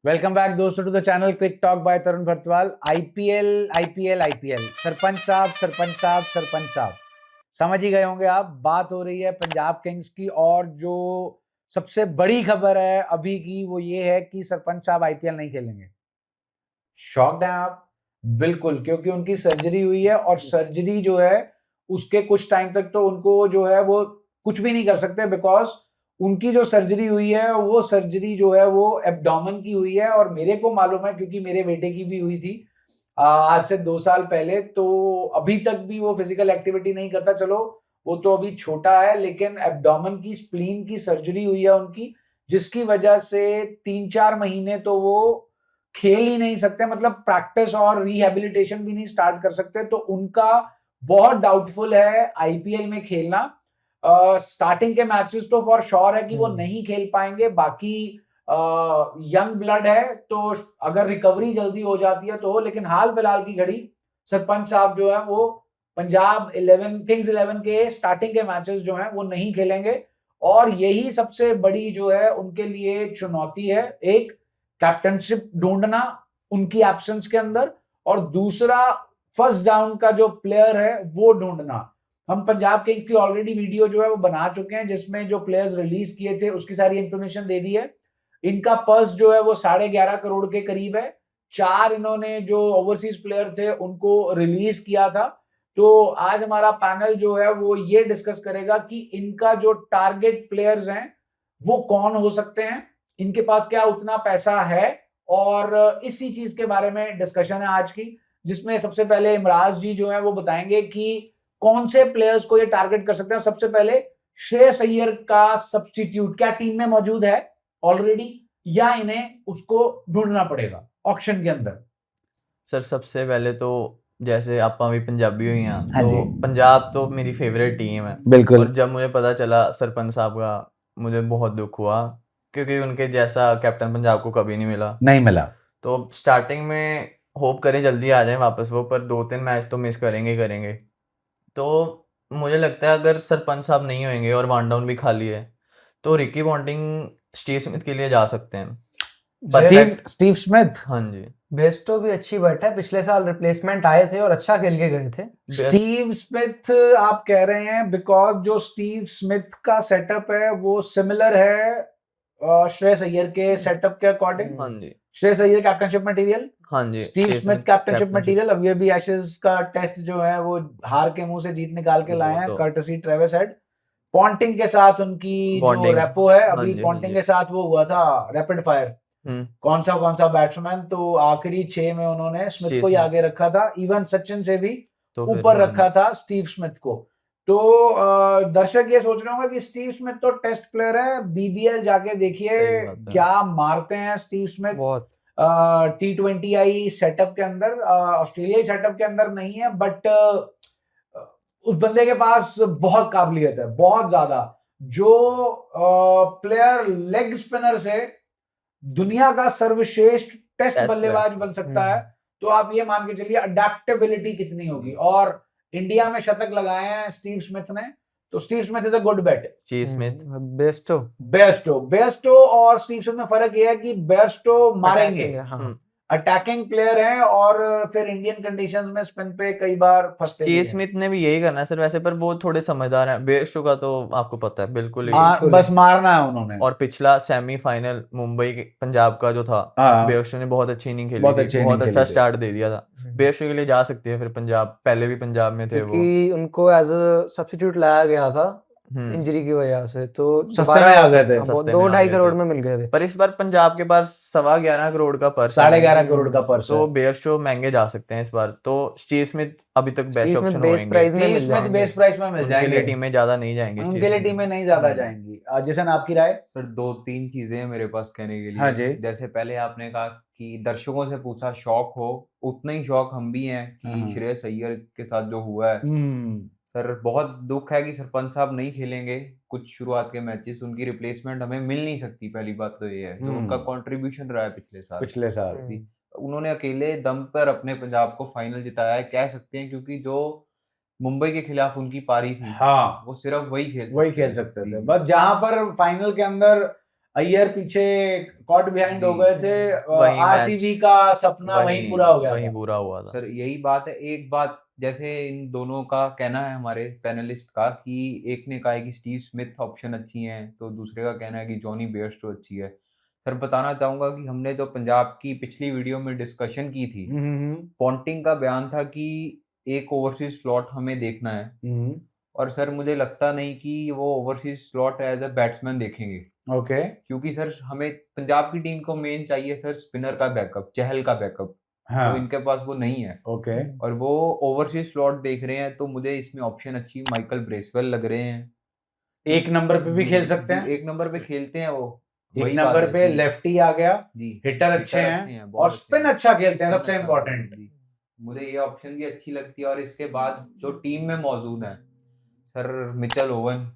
Welcome back दोस्तों to the channel Cric Talk by Tarun Bharatwal. IPL Sarpanch Sahab समझ ही गए होंगे आप। बात हो रही है पंजाब किंग्स की और जो सबसे बड़ी खबर है अभी की वो ये है कि सरपंच साहब आईपीएल नहीं खेलेंगे। शॉक्ड हैं आप? बिल्कुल, क्योंकि उनकी सर्जरी हुई है और सर्जरी जो है उसके कुछ टाइम तक तो उनको जो है वो कुछ भी नहीं कर सकते, बिकॉज उनकी जो सर्जरी हुई है वो सर्जरी जो है वो एब्डोमेन की हुई है। और मेरे को मालूम है क्योंकि मेरे बेटे की भी हुई थी आज से 2 साल पहले। तो अभी तक भी वो फिजिकल एक्टिविटी नहीं करता। चलो वो तो अभी छोटा है, लेकिन एब्डोमेन की स्प्लीन की सर्जरी हुई है उनकी, जिसकी वजह से 3-4 महीने तो वो खेल ही नहीं सकते, मतलब प्रैक्टिस और रिहेबिलिटेशन भी नहीं स्टार्ट कर सकते। तो उनका बहुत डाउटफुल है आईपीएल में खेलना। स्टार्टिंग के मैचेस तो फॉर श्योर है कि वो नहीं खेल पाएंगे। बाकी यंग ब्लड है तो अगर रिकवरी जल्दी हो जाती है तो, लेकिन हाल फिलहाल की घड़ी सरपंच साहब जो है वो पंजाब 11 किंग्स 11 के स्टार्टिंग के मैचेस जो हैं वो नहीं खेलेंगे। और यही सबसे बड़ी जो है उनके लिए चुनौती है, एक कैप्टनशिप ढूंढना उनकी एब्सेंस के अंदर, और दूसरा फर्स्ट डाउन का जो प्लेयर है वो ढूंढना। हम पंजाब किंग्स की ऑलरेडी वीडियो जो है वो बना चुके हैं, जिसमें जो प्लेयर्स रिलीज किए थे उसकी सारी इंफॉर्मेशन दे दी है। इनका पर्स जो है वो 11.5 करोड़ के करीब है। 4 इन्होंने जो ओवरसीज प्लेयर थे उनको रिलीज किया था। तो आज हमारा पैनल जो है वो ये डिस्कस करेगा कि इनका जो टारगेट प्लेयर्स हैं वो कौन हो सकते हैं, इनके पास क्या उतना पैसा है, और इसी चीज के बारे में डिस्कशन है आज की, जिसमें सबसे पहले इमराज जी जो है वो बताएंगे कि कौन से प्लेयर्स को ये टारगेट कर सकते हैं। सबसे पहले श्रेयस अय्यर का सब्स्टिट्यूट क्या टीम में मौजूद है ऑलरेडी, या इन्हें उसको ढूंढना पड़ेगा ऑक्शन के अंदर? सर सबसे पहले तो जैसे आप भी पंजाबी हुई हैं हाँ तो जी। पंजाब तो मेरी फेवरेट टीम है। बिल्कुल। और जब मुझे पता चला सरपंच साहब का, मुझे बहुत दुख हुआ क्योंकि उनके जैसा कैप्टन पंजाब को कभी नहीं मिला। नहीं मिला। तो स्टार्टिंग में होप करें जल्दी आ जाए वापस वो, पर 2-3 मैच तो मिस करेंगे। तो मुझे लगता है अगर सरपंच साहब नहीं होंगे और वन डाउन भी खाली है तो रिकी पॉन्टिंग स्टीव स्मिथ के लिए जा सकते हैं। Steve Smith. हाँ जी। बेस्टो भी अच्छी बैट है, पिछले साल रिप्लेसमेंट आए थे और अच्छा खेल के गए थे। स्टीव स्मिथ आप कह रहे हैं बिकॉज जो स्टीव स्मिथ का सेटअप है वो सिमिलर है श्रेयस अय्यर के सेटअप के अकॉर्डिंग। हाँ जी। श्रेयस अय्यर कैप्टनशिप मटेरियल, हाँ जी। Steve Smith captaincy material. अब ये भी एशेज का टेस्ट जो है वो हार के मुंह से जीत निकाल के लाए हैं, कर्टसी ट्रेविस हेड। पॉन्टिंग के साथ उनकी जो रेपो है, अभी पॉन्टिंग के साथ वो हुआ था रैपिड फायर, कौन सा बैट्समैन, तो आखिरी 6 में उन्होंने स्मिथ को ही आगे रखा था, इवन सचिन से भी तो ऊपर रखा था स्टीव स्मिथ को। तो दर्शक ये सोच रहे होंगे कि स्टीव स्मिथ तो टेस्ट प्लेयर है, बीबीएल जाके देखिए क्या मारते हैं स्टीव स्मिथ। बहुत T20I सेटअप के अंदर, ऑस्ट्रेलियाई सेटअप के अंदर नहीं है, बट उस बंदे के पास बहुत काबिलियत है, बहुत ज्यादा। जो प्लेयर लेग स्पिनर से दुनिया का सर्वश्रेष्ठ टेस्ट बल्लेबाज बन सकता है, तो आप ये मान के चलिए अडेप्टेबिलिटी कितनी होगी। और इंडिया में शतक लगाए हैं स्टीव स्मिथ ने, तो Steve Smith is a good bet. Steve Smith बेस्टो और स्टीव स्मिथ में फर्क यह है कि बेस्टो मारेंगे, अटैकिंग प्लेयर हैं, और फिर इंडियन कंडीशंस में स्पिन पे कई बार फंसते स्टीव स्मिथ ने भी यही करना है सर वैसे, पर वो थोड़े समझदार हैं। बेस्टो का तो आपको पता है बिल्कुल ही बस मारना है उन्होंने। और पिछला सेमीफाइनल मुंबई पंजाब का जो था, बेस्टो ने बहुत अच्छी इनिंग खेली थी, बहुत अच्छा स्टार्ट दे दिया था। बेस्टो के लिए जा सकती है फिर पंजाब, पहले भी पंजाब में थे वो, क्योंकि उनको एज अ सब्स्टिट्यूट लाया गया था इंजरी की वजह से, तो सस्ते में आ गए थे, 2-2.5 करोड़ में मिल गए थे। पर इस बार पंजाब के पास 11.25 करोड़ का पर्स, 11.5 करोड़ का पर्स, तो बेस्टो महंगे जा सकते हैं इस बार। तो स्टीव स्मिथ अभी तक बेस्ट ऑप्शन होंगे, बेस्ट प्राइस में मिल जाएंगे। उनके लिए टीमें ज्यादा नहीं जाएंगी, उनके लिए टीमें नहीं ज्यादा जाएंगी। जैसे आपकी राय? सर 2-3 चीजें हैं मेरे पास कहने के लिए। हाँ जी। जैसे पहले आपने कहा कि दर्शकों से पूछा शौक हो, उतना ही शौक हम भी हैं कि श्रेयस अय्यर के साथ जो हुआ है। सर बहुत दुख है कि सरपंच साहब नहीं खेलेंगे कुछ शुरुआत के मैचेस, उनकी रिप्लेसमेंट हमें मिल नहीं सकती। पहली बात तो ये है, जो उनका कंट्रीब्यूशन रहा है पिछले साल उन्होंने अकेले दम पर अपने पंजाब को फाइनल जिताया है, कह सकते हैं, क्योंकि जो मुंबई के खिलाफ उनकी पारी थी, हाँ, वो सिर्फ वही खेल सकते थे। बस जहां पर फाइनल के अंदर अय्यर पीछे कॉट बिहाइंड हो जी, गए थे, वही मैच आरसीबी का सपना वहीं पूरा हो गया वहीं था। पूरा हुआ था। सर यही बात है। एक बात जैसे इन दोनों का कहना है हमारे पैनलिस्ट का कि एक ने कहा है कि स्टीव स्मिथ ऑप्शन अच्छी हैं, तो दूसरे का कहना है कि जॉनी बेयरस्टो अच्छी है। सर बताना चाहूंगा कि हमने जो पंजाब की पिछली वीडियो में डिस्कशन की थी, पॉन्टिंग का बयान था कि एक ओवरसीज स्लॉट हमें देखना है, और सर मुझे लगता नहीं कि वो overseas slot as a batsman देखेंगे, ओके। क्योंकि सर हमें पंजाब की टीम को मेन चाहिए सर स्पिनर का बैकअप, चहल का बैकअप, तो हाँ। इनके पास वो नहीं है। ओके। और वो ओवरसीज स्लॉट देख रहे हैं, तो मुझे इसमें ऑप्शन अच्छी माइकल ब्रेसवेल लग रहे हैं। एक नंबर पे भी जी, खेल सकते जी, हैं। एक नंबर पे खेलते हैं वो, एक वही बात नंबर है पे जी। लेफ्टी आ गया, जी, हिटर अच्छे हिटर हैं अच्छे हैं, और बहुत अच्छे स्पिन हैं, अच्छा खेलते हैं, स्पिन सबसे अच्छा खेलते हैं इम्पोर्टेंट। जी। मुझे ये ऑप्शन भी अच्छी लगती है, और इसके बाद जो टीम में मौजूद है सर, मिचेल ओवन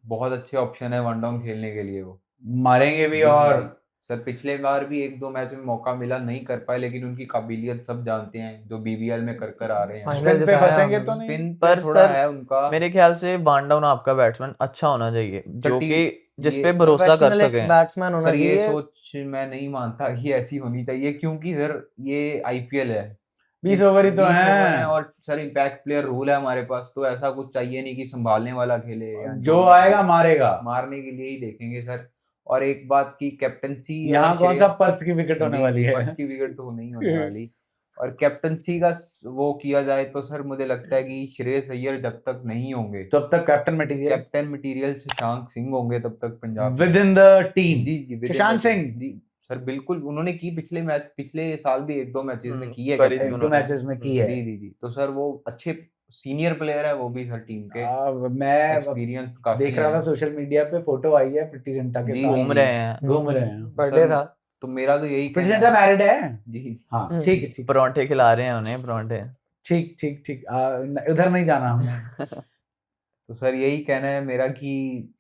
बहुत अच्छे ऑप्शन है वन डाउन खेलने के लिए, वो मारेंगे भी जी, और जी। सर पिछले बार भी 1-2 मैच में मौका मिला, नहीं कर पाए, लेकिन उनकी काबिलियत सब जानते हैं, जो बीबीएल में कर आ रहे हैं। फाइनल स्पिन पे जिताया फंसेंगे हमने। तो नहीं। स्पिन पे पर थोड़ा सर है उनका। मेरे ख्याल से वान डाउन आपका बैट्समैन अच्छा होना चाहिए, जो टी- कि जिस ये पे भरोसा कर प्रोफेशनलिस्ट सके। बैट्समैन होना सर ये चाहिए। सोच मैं नहीं मानता कि ऐसी होनी चाहिए, क्योंकि सर ये आईपीएल है, 20 ओवर ही तो 20 ओवर हैं। है, और सर इम्पैक्ट प्लेयर रूल है हमारे पास, तो ऐसा कुछ चाहिए नहीं कि संभालने वाला खेले, या जो आएगा मारेगा। मारने के लिए ही देखेंगे सर। और एक बात की कैप्टनसी, यहाँ कौन सा पर्थ की विकेट होने जी, वाली जी, है। पर्थ की विकेट तो नहीं होने वाली। और कैप्टनसी का वो किया जाए तो सर मुझे लगता है कि श्रेयस अय्यर जब तक नहीं होंगे, तब तक captain material captain material Shashank Singh होंगे तब तक पंजाब विद में। In the team. जी, जी, within Shashank the team, Singh ji sir, बिल्कुल उन्होंने की पिछले साल भी 1-2 मैचेस में की है करी थी एक दो कैप्टनसी। उन्होंने। मैचेस में की है। जी, जी, जी। तो सर वो अच्छे सीनियर प्लेयर है वो भी सर टीम के, मैं एक्सपीरियंस काफी देख रहा है। था सोशल मीडिया पे, फोटो आई है प्रीति जिंटा के जी, साथ, जी, घूम जी। रहे हैं, घूम रहे हैं। बर्थडे सर था। तो मेरा तो यही प्रीति कहना जिंटा है। मैरिड है। जी, जी। हाँ हम्म। ठीक है, ठीक है, परांठे खिला रहे हैं उन्हें, परांठे। ठीक ठीक ठीक। उधर नहीं जाना हमने। तो सर यही कहना है मेरा कि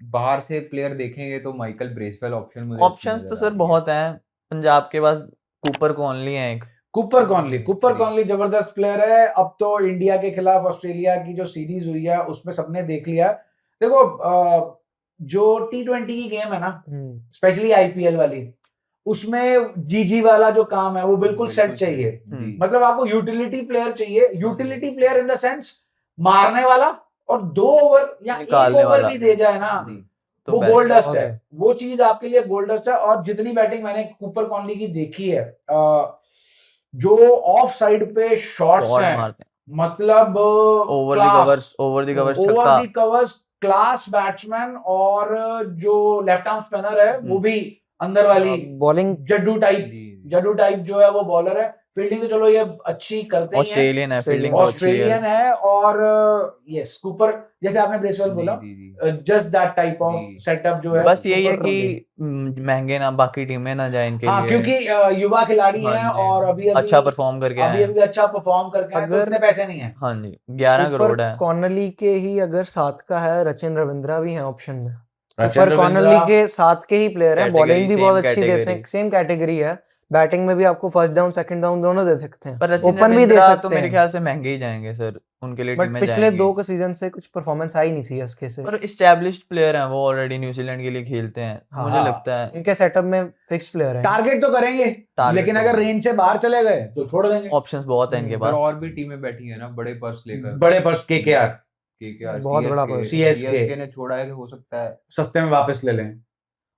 बाहर से प्लेयर देखेंगे तो माइकल ब्रेसवेल ऑप्शन मुझे अच्छी ऑप्शंस तो नजर आ सर रही है। बहुत हैं। पंजाब के पास कूपर कॉनली है एक। कूपर जी। कॉनली जबरदस्त प्लेयर है। अब तो इंडिया के खिलाफ ऑस्ट्रेलिया की जो सीरीज हुई है उसमें सबने देख लिया। देखो जो T20 की गेम है ना, स्पेशली आईपीएल वाली, उसमें जीजी वाला जो काम है वो बिल्कुल सेट चाहिए। जी, मतलब आपको यूटिलिटी प्लेयर चाहिए, utility player in the sense मारने वाला, और 2 ओवर या 1 निकालने ओवर वाला। भी दे जाए ना, जी। तो वो best गोल्ड डस्ट बहुत है। है। वो चीज आपके लिए गोल्ड डस्ट है। और जितनी बैटिंग मैंने कूपर कॉनली की देखी है, जो ऑफ साइड पे शॉट्स शॉट हैं, मारते हैं, मतलब ओवर द कवर्स ओवर छक्का। दी कवर्स, क्लास बैट्समैन। और जो लेफ्ट आर्म स्पिनर है वो भी अंदर वाली बॉलिंग जड्डू टाइप, जी। जड्डू टाइप जो है वो बॉलर है। फील्डिंग तो चलो ये अच्छी करते ही हैं, ऑस्ट्रेलियन है, फील्डिंग ऑस्ट्रेलियन है। और यस कूपर, जैसे आपने ब्रेसवेल बोला, जी, जी। जस्ट दैट टाइप ऑफ जी। सेटअप जो है। बस यही है Cooper कि Conley। महंगे ना बाकी टीमें ना जाए इनके हाँ, लिए। क्योंकि युवा खिलाड़ी हाँ हैं जी, और अभी अच्छा परफॉर्म करके आए हैं। अभी अच्छा परफॉर्म करके आए, तो अगर- इतने पैसे नहीं है। हाँ जी, 11 कूपर करोड़ है। कॉर्नली के ही अगर साथ का है, रचिन रविंद्रा भी है ऑप्शन में। रचिन कूपर कॉर्नली रविंद्रा के साथ के ही प्लेयर है, Category, बॉलिंग भी same बहुत अच्छी देते हैं, category। सेम कैटेगरी है। बैटिंग में भी आपको फर्स्ट डाउन सेकंड डाउन दोनों दे सकते हैं, पर रचिन ओपन भी दे रविंद्रा सकते तो मेरे हैं। ख्याल से महंगे ही जाएंगे सर, उनके लिए बट टीमें पिछले जाएंगी। 2 सीजन से कुछ परफॉर्मेंस आई नहीं सीएसके से। पर एस्टैब्लिश्ड प्लेयर हैं, वो ऑलरेडी न्यूजीलैंड के लिए खेलते हैं। हाँ। मुझे लगता है इनके सेटअप में फिक्स प्लेयर है। टारगेट तो करेंगे, Target लेकिन तो अगर करेंगे। रेंज से बाहर चले गए तो छोड़ देंगे। ऑप्शंस बहुत है इनके सर पास। और भी टीमें बैठी है ना बड़े पर्स लेकर। बड़े पर्स केकेआर केकेआर, बहुत बड़ा पर्स। सीएसके ने छोड़ा है कि हो सकता है। सस्ते में वापस ले लें।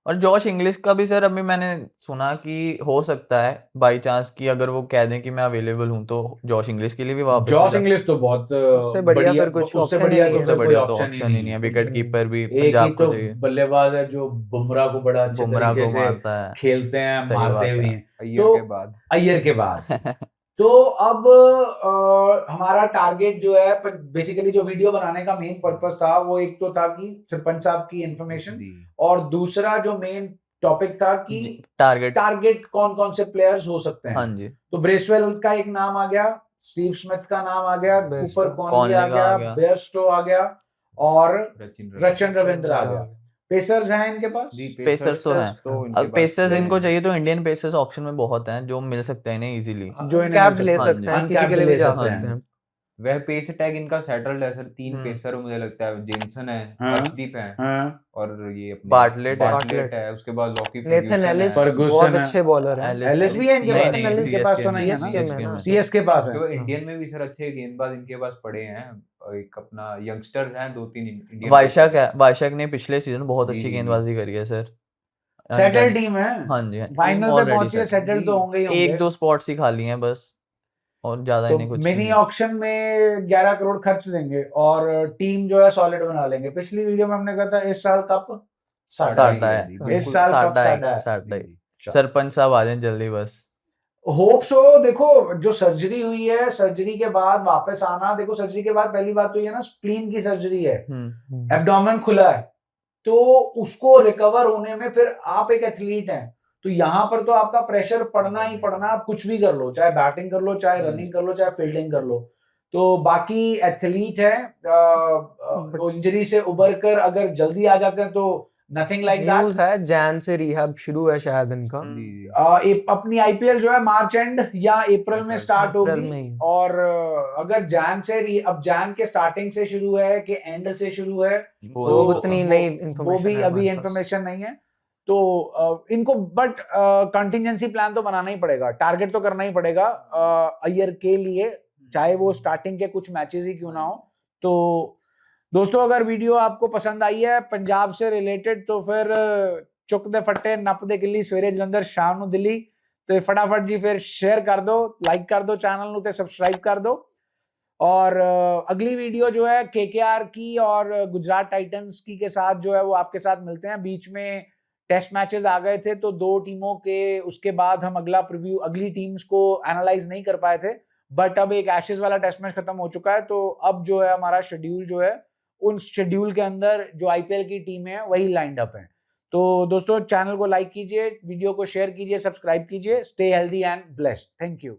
और जॉश इंग्लिश का भी सर अभी मैंने सुना कि हो सकता है बाई चांस कि अगर वो कह दें कि मैं अवेलेबल हूं, तो जॉश इंग्लिश के लिए भी वापस जॉस इंग्लिश तो बहुत उससे बढ़िया फिर कुछ उससे option बढ़िया ही तो नहीं है। फिर उससे कोई बढ़िया तो ऑप्शन ऑप्शन ही नहीं है। विकेट नहीं। कीपर भी एक ही पंजाब को तो चाहिए। बल्लेबाज है जो बुमराह को बड़ा अच्छे बुमराह तरीके को से मारता है। खेलते हैं, सही मारते बात हुए है। हैं। अय्यर तो के बाद अय्यर के बाद तो अब हमारा टारगेट जो है, बेसिकली जो वीडियो बनाने का मेन पर्पस था, वो एक तो था कि सरपंच साहब की इंफॉर्मेशन, जी। और दूसरा जो मेन टॉपिक था कि टारगेट। टारगेट कौन कौन से प्लेयर्स हो सकते हैं। हाँ जी, तो ब्रेसवेल का एक नाम आ गया, स्टीव स्मिथ का नाम आ गया, बेयरस्टो, कूपर कॉनली आ कॉनली का आ गया, गया। बेयरस्टो आ गया, और रचिन रचन रविंद्र आ गया। पेसर्स हैं इनके पास। जी, पेसर्स तो हैं। इनके अब पास पेसर्स है। इनको चाहिए तो इंडियन पेसर्स ऑक्शन में बहुत हैं जो मिल सकते हैं इन्हें इजीली। जो इन्हें कैप्स मिल ले सकते हैं। सकते हैं, हाँ, किसी के कैप्स लिए ले भी जा सकते सकते हैं। हैं। वह पेस अटैक इनका सेटल्ड है सर। 3 हम्म पेसर मुझे लगता है, जेनसन है, हाँ अर्शदीप है हाँ और ये अपने बार्टलेट है बार्टलेट है, उसके बाद लॉकी नेथन फर्ग्यूसन एलिस है, फर्गूसन बहुत है। अच्छे बॉलर हैं। एलिस एलिस भी है इनके नहीं पास? नहीं एलिस इनके पास तो नहीं है ना? CSK में है ना। सीएसके पास उसके है। बाद इंडियन में भी सर अच्छे गेंदबाज इनके पास पड़े हैं। एक अपना यंगस्टर्स हैं 2-3 इंडियन वाइशक है, वाइशक ने पिछले सीजन बहुत जी अच्छी जी जी गेंदबाजी करी है सर। सेटल टीम है। हाँ जी हाँ, टीम फाइनल पे ऑलरेडी पहुंची है, सेट सेटल जी। तो होंगे ही होंगे। एक दो स्पॉट्स ही खाली हैं बस, और ज्यादा तो इन्हें कुछ मिनी नहीं। ऑक्शन में 11 करोड़ खर्च देंगे और टीम जो है सॉलिड बना लेंगे। पिछली वीडियो में हमने कहा था इस साल कप साडा साडा है। है, जी, इस बिल्कुल साल कप साडा साडा है, है। साडा जी है। जी। सरपंच साहब आ जाएं जल्दी बस। Hope so. देखो जो सर्जरी हुई है, सर्जरी के बाद वापस आना, देखो सर्जरी के बाद पहली बात तो ये ना स्प्लीन की सर्जरी है, एब्डोमेन खुला है, तो उसको रिकवर होने में फिर आप एक एथलीट हैं तो यहाँ पर तो आपका प्रेशर पड़ना ही पड़ना। आप कुछ भी कर लो, चाहे बैटिंग कर लो, चाहे रनिंग कर लो, चाहे फील्डिंग कर लो। तो बाकी एथलीट है, इंजरी से उबर कर अगर जल्दी आ जाते हैं तो नथिंग लाइक दैट। न्यूज़ है जैन से रिहैब शुरू है शायद इनका। जी जी। अपनी आईपीएल जो है मार्च एंड या अप्रैल में स्टार्ट अप्रैल होगी। में ही। और अगर जैन से अब जैन के स्टार्टिंग से शुरू है कि एंड से शुरू है वो तो उतनी नई वो information भी है अभी हमारे पास। इंफॉर्मेशन नहीं है। तो इनको बट कंटिजेंसी प्लान तो बनाना ही पड़ेगा, टारगेट तो करना ही पड़ेगा अय्यर के लिए, चाहे वो स्टार्टिंग के कुछ मैचेस ही क्यों ना हो। तो दोस्तों अगर वीडियो आपको पसंद आई है पंजाब से रिलेटेड तो फिर चुक दे फट्टे नप दे किली सवेरे जलंधर शाम ਨੂੰ ਦਿੱਲੀ ਤੇ फटाफट जी फिर शेयर कर दो, लाइक कर दो चैनल ਨੂੰ ਤੇ सब्सक्राइब कर दो। और अगली वीडियो जो है केकेआर की और गुजरात टाइटंस की के साथ जो है वो आपके साथ मिलते हैं। बीच में टेस्ट मैचेस आ गए थे तो 2 टीमों के उसके बाद हम अगला प्रीव्यू अगली टीम्स को एनालाइज नहीं कर पाए थे, बट अब एक एशेज वाला टेस्ट मैच खत्म हो चुका है तो अब जो है हमारा शेड्यूल जो है उन शेड्यूल के अंदर जो आईपीएल की टीम है वही लाइंड अप है। तो दोस्तों चैनल को लाइक कीजिए, वीडियो को शेयर कीजिए, सब्सक्राइब कीजिए। Stay healthy and blessed. Thank you.